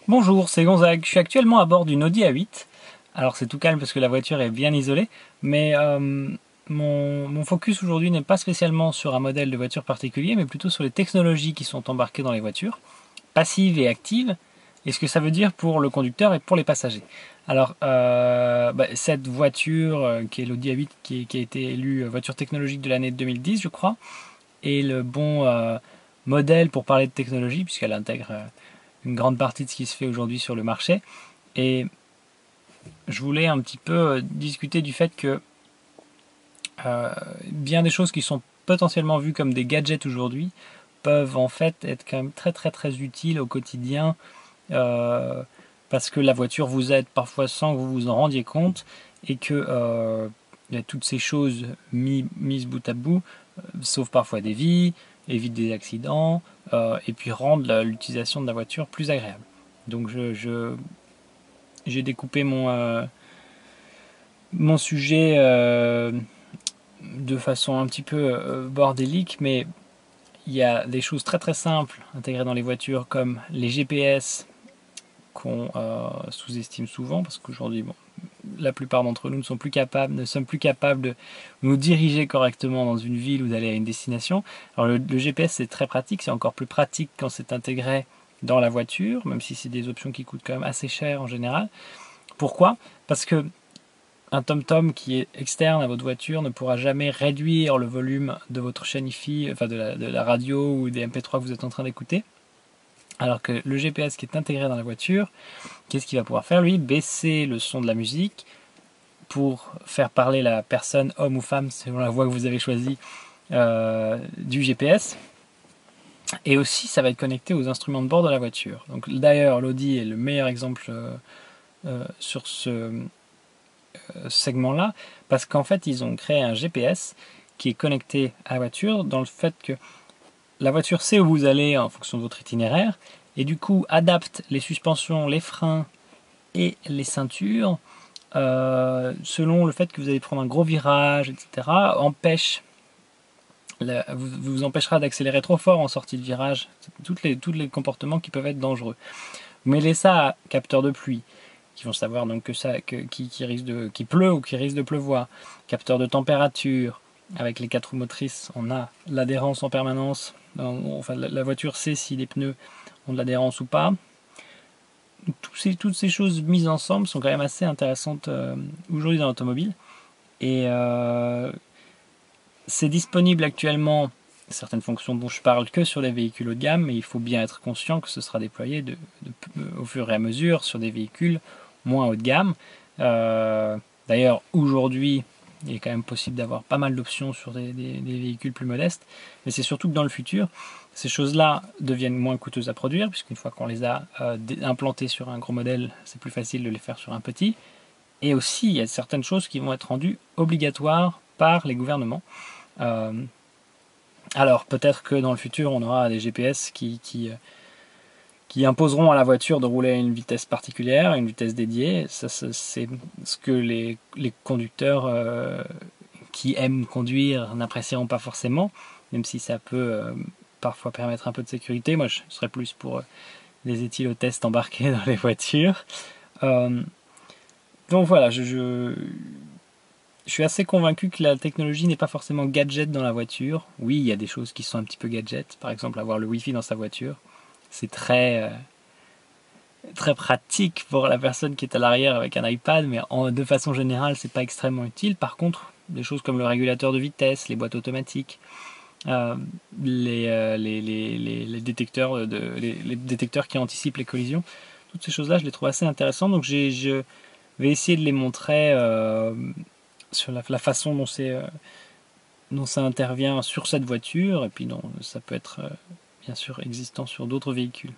Bonjour, c'est Gonzague. Je suis actuellement à bord d'une Audi A8. Alors c'est tout calme parce que la voiture est bien isolée, mais mon focus aujourd'hui n'est pas spécialement sur un modèle de voiture particulier, mais plutôt sur les technologies qui sont embarquées dans les voitures, passives et actives, et ce que ça veut dire pour le conducteur et pour les passagers. Alors cette voiture, qui est l'Audi A8, qui a été élue voiture technologique de l'année 2010, je crois, est le bon modèle pour parler de technologie, puisqu'elle intègre une grande partie de ce qui se fait aujourd'hui sur le marché. Et je voulais un petit peu discuter du fait que bien des choses qui sont potentiellement vues comme des gadgets aujourd'hui peuvent en fait être quand même très très très utiles au quotidien, euh, parce que la voiture vous aide parfois sans que vous vous en rendiez compte, et que y a toutes ces choses mises bout à bout sauvent parfois des vies, évitent des accidents, et puis rendent l'utilisation de la voiture plus agréable. Donc j'ai découpé mon sujet de façon un petit peu bordélique, mais il y a des choses très très simples intégrées dans les voitures comme les GPS qu'on sous-estime souvent parce qu'aujourd'hui, bon, la plupart d'entre nous ne sommes plus capables de nous diriger correctement dans une ville ou d'aller à une destination. Alors le GPS c'est très pratique, c'est encore plus pratique quand c'est intégré dans la voiture, même si c'est des options qui coûtent quand même assez cher en général. Pourquoi? Parce que un TomTom qui est externe à votre voiture ne pourra jamais réduire le volume de votre chaîne hi-fi, enfin de la radio ou des MP3 que vous êtes en train d'écouter. Alors que le GPS qui est intégré dans la voiture, qu'est-ce qu'il va pouvoir faire lui? Baisser le son de la musique pour faire parler la personne, homme ou femme, selon la voix que vous avez choisie, du GPS. Et aussi, ça va être connecté aux instruments de bord de la voiture. Donc d'ailleurs, l'Audi est le meilleur exemple sur ce segment-là, parce qu'en fait, ils ont créé un GPS qui est connecté à la voiture, dans le fait que la voiture sait où vous allez en fonction de votre itinéraire, et du coup adapte les suspensions, les freins et les ceintures selon le fait que vous allez prendre un gros virage, etc. Vous empêchera d'accélérer trop fort en sortie de virage, tous les comportements qui peuvent être dangereux. Vous mêlez ça à capteur de pluie, qui vont savoir donc qu'il pleut ou qu'il risque de pleuvoir, capteur de température, avec les 4 roues motrices, on a l'adhérence en permanence, enfin la voiture sait si les pneus ont de l'adhérence ou pas. Toutes ces choses mises ensemble sont quand même assez intéressantes aujourd'hui dans l'automobile, et c'est disponible actuellement, certaines fonctions dont je parle, que sur les véhicules haut de gamme, mais il faut bien être conscient que ce sera déployé au fur et à mesure sur des véhicules moins haut de gamme. D'ailleurs, aujourd'hui, il est quand même possible d'avoir pas mal d'options sur des véhicules plus modestes, mais c'est surtout que dans le futur, ces choses-là deviennent moins coûteuses à produire, puisqu'une fois qu'on les a implantées sur un gros modèle, c'est plus facile de les faire sur un petit. Et aussi, il y a certaines choses qui vont être rendues obligatoires par les gouvernements. Euh, alors peut-être que dans le futur, on aura des GPS qui imposeront à la voiture de rouler à une vitesse particulière, à une vitesse dédiée. Ça, c'est ce que les conducteurs qui aiment conduire n'apprécieront pas forcément, même si ça peut parfois permettre un peu de sécurité. Moi, je serais plus pour des éthylotests embarqués dans les voitures. Euh, donc voilà, je suis assez convaincu que la technologie n'est pas forcément gadget dans la voiture. Oui, il y a des choses qui sont un petit peu gadget. Par exemple, avoir le Wi-Fi dans sa voiture. C'est très pratique pour la personne qui est à l'arrière avec un iPad, mais de façon générale, c'est pas extrêmement utile. Par contre, des choses comme le régulateur de vitesse, les boîtes automatiques, euh, les détecteurs les détecteurs qui anticipent les collisions, toutes ces choses-là, je les trouve assez intéressantes. Donc je vais essayer de les montrer sur la façon dont ça intervient sur cette voiture, et puis ça peut être bien sûr existant sur d'autres véhicules.